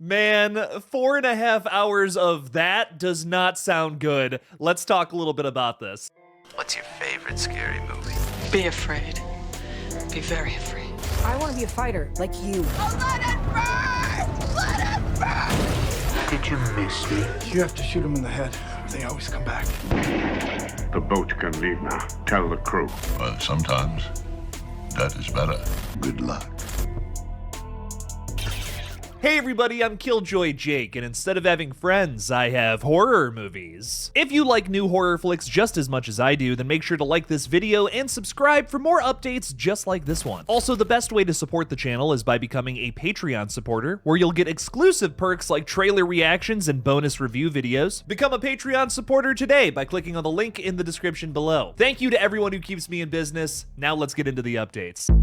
Man, 4.5 hours of that does not sound good. Let's talk a little bit about this. What's your favorite scary movie? Be afraid. Be very afraid. I want to be a fighter, like you. Oh, let it burn! Let it burn! Did you miss me? You have to shoot them in the head. They always come back. The boat can leave now. Tell the crew. Well, sometimes that is better. Good luck. Hey everybody, I'm Killjoy Jake, and instead of having friends, I have horror movies. If you like new horror flicks just as much as I do, then make sure to like this video and subscribe for more updates just like this one. Also, the best way to support the channel is by becoming a Patreon supporter, where you'll get exclusive perks like trailer reactions and bonus review videos. Become a Patreon supporter today by clicking on the link in the description below. Thank you to everyone who keeps me in business. Now let's get into the updates.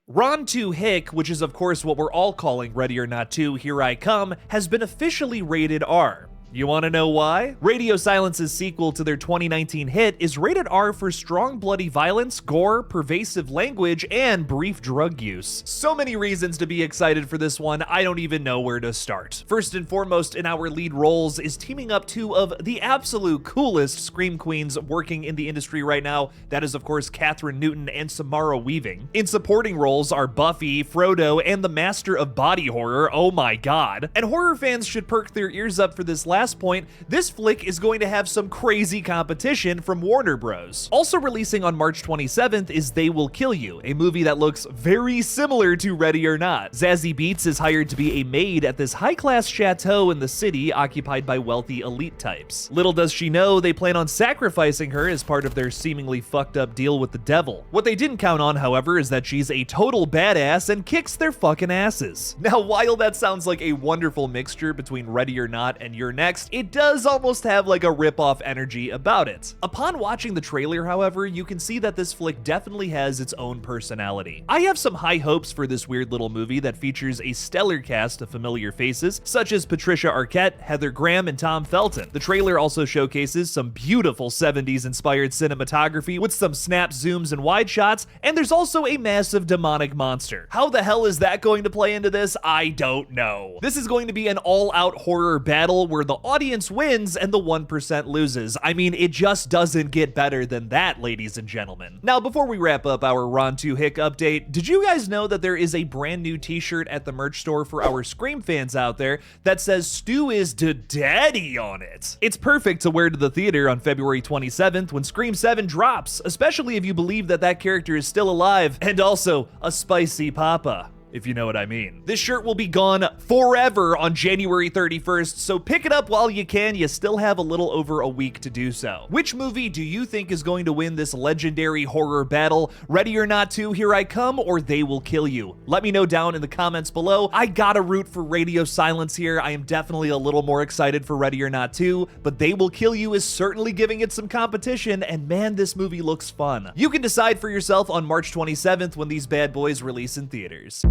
Ron 2 Hick, which is of course what we're all calling Ready or Not 2 Here I Come, has been officially rated R. You want to know why? Radio Silence's sequel to their 2019 hit is rated R for strong bloody violence, gore, pervasive language, and brief drug use. So many reasons to be excited for this one, I don't even know where to start. First and foremost, in our lead roles is teaming up two of the absolute coolest scream queens working in the industry right now. That is of course Catherine Newton and Samara Weaving. In supporting roles are Buffy, Frodo, and the master of body horror, oh my god. And horror fans should perk their ears up for this last point. This flick is going to have some crazy competition from Warner Bros. Also releasing on March 27th is They Will Kill You, a movie that looks very similar to Ready or Not. Zazie Beetz is hired to be a maid at this high-class chateau in the city occupied by wealthy elite types. Little does she know, they plan on sacrificing her as part of their seemingly fucked up deal with the devil. What they didn't count on, however, is that she's a total badass and kicks their fucking asses. Now, while that sounds like a wonderful mixture between Ready or Not and You're Next, it does almost have like a rip-off energy about it. Upon watching the trailer, however, you can see that this flick definitely has its own personality. I have some high hopes for this weird little movie that features a stellar cast of familiar faces, such as Patricia Arquette, Heather Graham, and Tom Felton. The trailer also showcases some beautiful 70s-inspired cinematography with some snap zooms and wide shots, and there's also a massive demonic monster. How the hell is that going to play into this? I don't know. This is going to be an all-out horror battle where the audience wins and the 1% loses. I mean, it just doesn't get better than that, ladies and gentlemen. Now, before we wrap up our Ron 2 Hick update, did you guys know that there is a brand new t-shirt at the merch store for our Scream fans out there that says Stu is da daddy on it? It's perfect to wear to the theater on February 27th when Scream 7 drops, especially if you believe that that character is still alive and also a spicy papa, if you know what I mean. This shirt will be gone forever on January 31st, so pick it up while you can. You still have a little over a week to do so. Which movie do you think is going to win this legendary horror battle? Ready or Not 2 Here I Come, or They Will Kill You? Let me know down in the comments below. I gotta root for Radio Silence here. I am definitely a little more excited for Ready or Not 2, but They Will Kill You is certainly giving it some competition, and man, this movie looks fun. You can decide for yourself on March 27th when these bad boys release in theaters.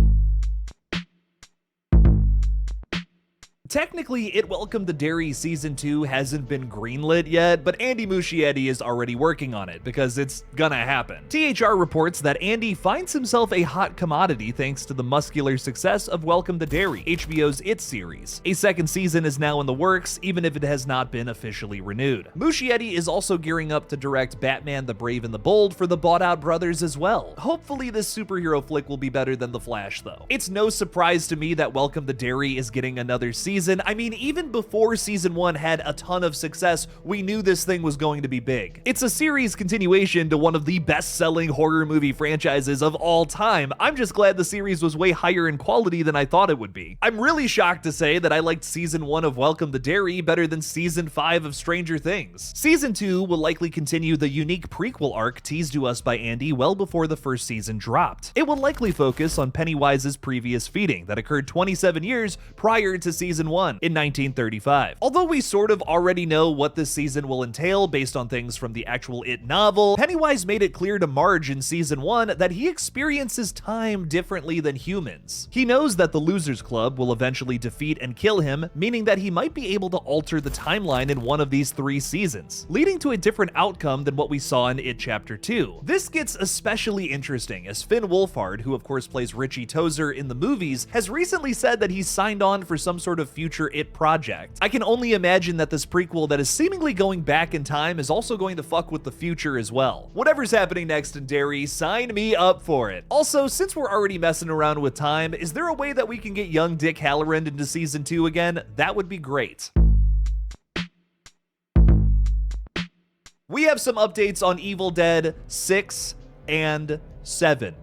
Technically, It Welcome to Derry Season 2 hasn't been greenlit yet, but Andy Muschietti is already working on it because it's gonna happen. THR reports that Andy finds himself a hot commodity thanks to the muscular success of Welcome to Derry, HBO's It series. A second season is now in the works, even if it has not been officially renewed. Muschietti is also gearing up to direct Batman the Brave and the Bold for the bought-out brothers as well. Hopefully this superhero flick will be better than The Flash, though. It's no surprise to me that Welcome to Derry is getting another season. I mean, even before season 1 had a ton of success, we knew this thing was going to be big. It's a series continuation to one of the best-selling horror movie franchises of all time. I'm just glad the series was way higher in quality than I thought it would be. I'm really shocked to say that I liked season 1 of Welcome to Derry better than season 5 of Stranger Things. Season 2 will likely continue the unique prequel arc teased to us by Andy well before the first season dropped. It will likely focus on Pennywise's previous feeding that occurred 27 years prior to season 1 in 1935. Although we sort of already know what this season will entail based on things from the actual It novel, Pennywise made it clear to Marge in season 1 that he experiences time differently than humans. He knows that the Losers Club will eventually defeat and kill him, meaning that he might be able to alter the timeline in one of these 3 seasons, leading to a different outcome than what we saw in It Chapter 2. This gets especially interesting as Finn Wolfhard, who of course plays Richie Tozer in the movies, has recently said that he's signed on for some sort of future It project. I can only imagine that this prequel that is seemingly going back in time is also going to fuck with the future as well. Whatever's happening next in Derry, sign me up for it. Also, since we're already messing around with time, is there a way that we can get young Dick Halloran into season 2 again? That would be great. We have some updates on Evil Dead 6 and 7.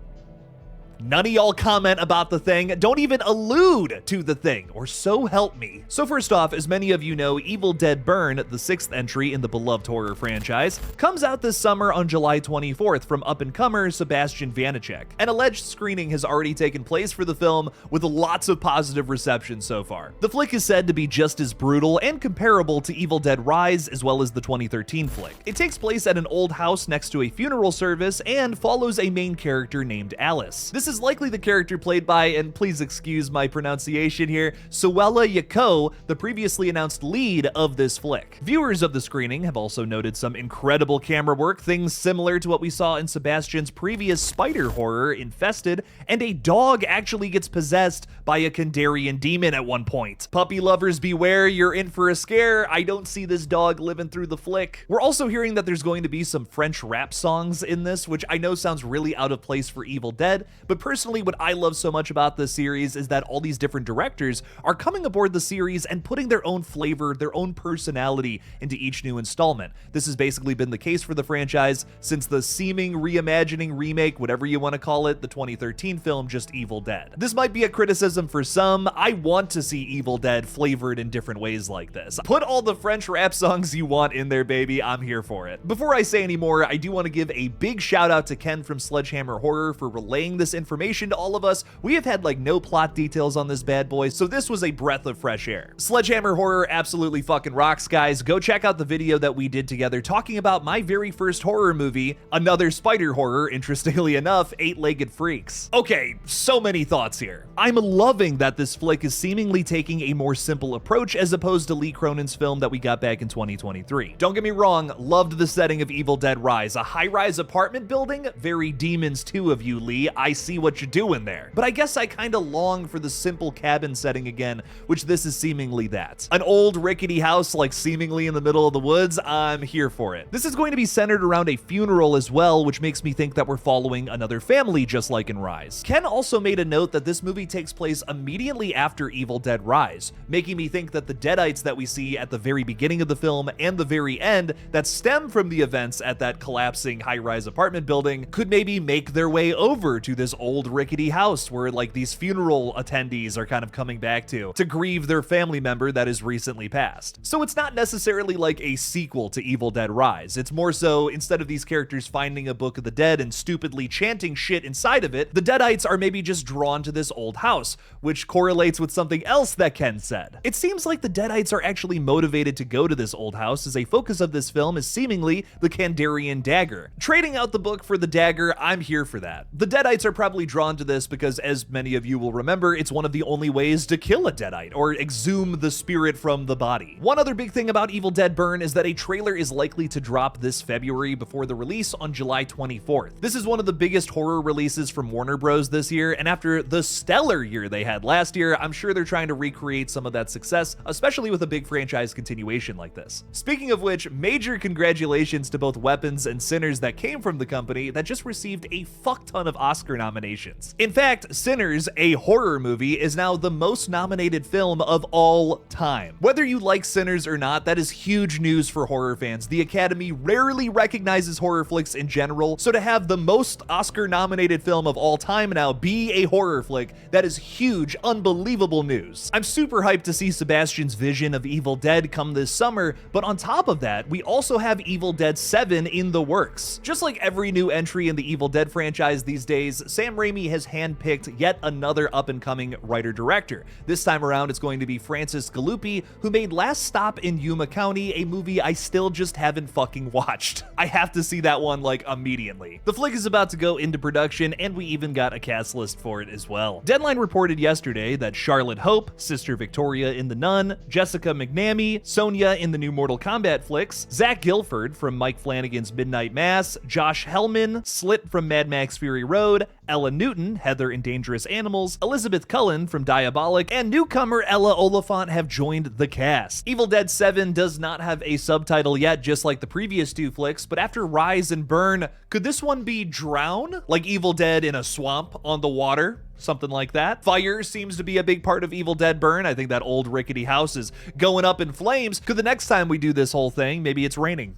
None of y'all comment about the thing, don't even allude to the thing, or so help me. So first off, as many of you know, Evil Dead Burn, the 6th entry in the beloved horror franchise, comes out this summer on July 24th from up-and-comer Sebastian Vanacek. An alleged screening has already taken place for the film, with lots of positive reception so far. The flick is said to be just as brutal and comparable to Evil Dead Rise, as well as the 2013 flick. It takes place at an old house next to a funeral service and follows a main character named Alice. This is likely the character played by, and please excuse my pronunciation here, Suella Yako, the previously announced lead of this flick. Viewers of the screening have also noted some incredible camera work, things similar to what we saw in Sebastian's previous spider horror, Infested, and a dog actually gets possessed by a Kandarian demon at one point. Puppy lovers beware, you're in for a scare. I don't see this dog living through the flick. We're also hearing that there's going to be some French rap songs in this, which I know sounds really out of place for Evil Dead, but personally what I love so much about this series is that all these different directors are coming aboard the series and putting their own flavor, their own personality into each new installment. This has basically been the case for the franchise since the seeming reimagining, remake, whatever you want to call it, the 2013 film Just Evil Dead. This might be a criticism for some. I want to see Evil Dead flavored in different ways like this. Put all the French rap songs you want in there, baby. I'm here for it. Before I say any more, I do want to give a big shout out to Ken from Sledgehammer Horror for relaying this information to all of us. We have had like no plot details on this bad boy, so this was a breath of fresh air. Sledgehammer Horror absolutely fucking rocks, guys. Go check out the video that we did together talking about my very first horror movie, another spider horror, interestingly enough, Eight-Legged Freaks. Okay, so many thoughts here. I'm loving that this flick is seemingly taking a more simple approach as opposed to Lee Cronin's film that we got back in 2023. Don't get me wrong, loved the setting of Evil Dead Rise, a high-rise apartment building, very Demons 2 of you, Lee. I see what you're doing there. But I guess I kinda long for the simple cabin setting again, which this is seemingly that. An old rickety house like seemingly in the middle of the woods, I'm here for it. This is going to be centered around a funeral as well, which makes me think that we're following another family just like in Rise. Ken also made a note that this movie takes place immediately after Evil Dead Rise, making me think that the Deadites that we see at the very beginning of the film and the very end that stem from the events at that collapsing high-rise apartment building could maybe make their way over to this old rickety house where like these funeral attendees are kind of coming back to grieve their family member that is recently passed. So it's not necessarily like a sequel to Evil Dead Rise. It's more so, instead of these characters finding a Book of the Dead and stupidly chanting shit inside of it, the Deadites are maybe just drawn to this old house, which correlates with something else that Ken said. It seems like the Deadites are actually motivated to go to this old house, as a focus of this film is seemingly the Kandarian dagger. Trading out the book for the dagger, I'm here for that. The Deadites are probably drawn to this because, as many of you will remember, it's one of the only ways to kill a Deadite, or exhume the spirit from the body. One other big thing about Evil Dead Burn is that a trailer is likely to drop this February before the release on July 24th. This is one of the biggest horror releases from Warner Bros. This year, and after the stellar year they had last year, I'm sure they're trying to recreate some of that success, especially with a big franchise continuation like this. Speaking of which, major congratulations to both Weapons and Sinners that came from the company that just received a fuck ton of Oscar nominations. In fact, Sinners, a horror movie, is now the most nominated film of all time. Whether you like Sinners or not, that is huge news for horror fans. The Academy rarely recognizes horror flicks in general, so to have the most Oscar-nominated film of all time now be a horror flick, that is huge, unbelievable news. I'm super hyped to see Sebastian's vision of Evil Dead come this summer, but on top of that, we also have Evil Dead 7 in the works. Just like every new entry in the Evil Dead franchise these days, Sam Sam Raimi has handpicked yet another up-and-coming writer-director. This time around, it's going to be Francis Galuppi, who made Last Stop in Yuma County, a movie I still just haven't fucking watched. I have to see that one, like, immediately. The flick is about to go into production, and we even got a cast list for it as well. Deadline reported yesterday that Charlotte Hope, Sister Victoria in The Nun, Jessica McNamee, Sonya in the new Mortal Kombat flicks, Zach Gilford from Mike Flanagan's Midnight Mass, Josh Hellman, Slit from Mad Max Fury Road, Ella Newton, Heather in Dangerous Animals, Elizabeth Cullen from Diabolic, and newcomer Ella Oliphant have joined the cast. Evil Dead 7 does not have a subtitle yet, just like the previous two flicks, but after Rise and Burn, could this one be Drown? Like Evil Dead in a swamp on the water? Something like that. Fire seems to be a big part of Evil Dead Burn. I think that old rickety house is going up in flames. Could the next time we do this whole thing, maybe it's raining?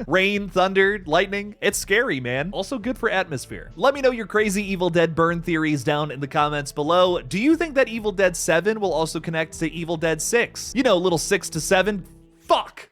Rain, thunder, lightning. It's scary, man. Also good for atmosphere. Let me know your crazy Evil Dead Burn theories down in the comments below. Do you think that Evil Dead 7 will also connect to Evil Dead 6? You know, little 6 to 7. Fuck!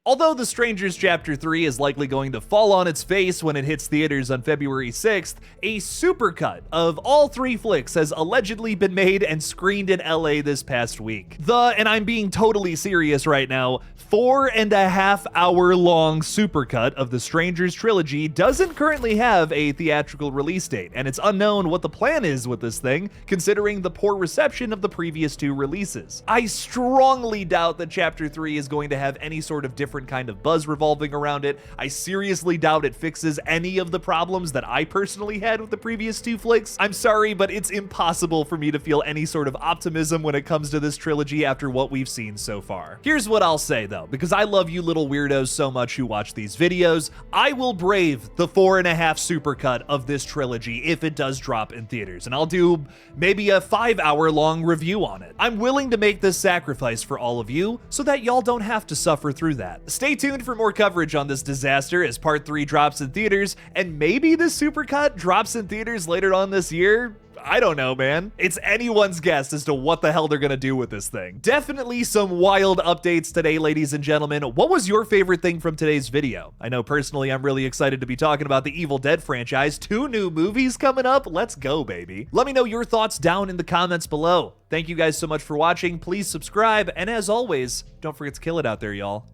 Although The Strangers Chapter 3 is likely going to fall on its face when it hits theaters on February 6th, a supercut of all three flicks has allegedly been made and screened in LA this past week. And I'm being totally serious right now, 4.5 hour long supercut of the Strangers trilogy doesn't currently have a theatrical release date, and it's unknown what the plan is with this thing, considering the poor reception of the previous two releases. I strongly doubt that Chapter 3 is going to have any sort of different kind of buzz revolving around it. I seriously doubt it fixes any of the problems that I personally had with the previous two flicks. I'm sorry, but it's impossible for me to feel any sort of optimism when it comes to this trilogy after what we've seen so far. Here's what I'll say though, because I love you little weirdos so much who watch these videos, I will brave the 4.5 supercut of this trilogy if it does drop in theaters, and I'll do maybe a 5 hour long review on it. I'm willing to make this sacrifice for all of you so that y'all don't have to suffer through that. Stay tuned for more coverage on this disaster as part 3 drops in theaters, and maybe this supercut drops in theaters later on this year. I don't know, man. It's anyone's guess as to what the hell they're gonna do with this thing. Definitely some wild updates today, ladies and gentlemen. What was your favorite thing from today's video? I know personally I'm really excited to be talking about the Evil Dead franchise. 2 new movies coming up. Let's go, baby. Let me know your thoughts down in the comments below. Thank you guys so much for watching. Please subscribe, and as always, don't forget to kill it out there, y'all.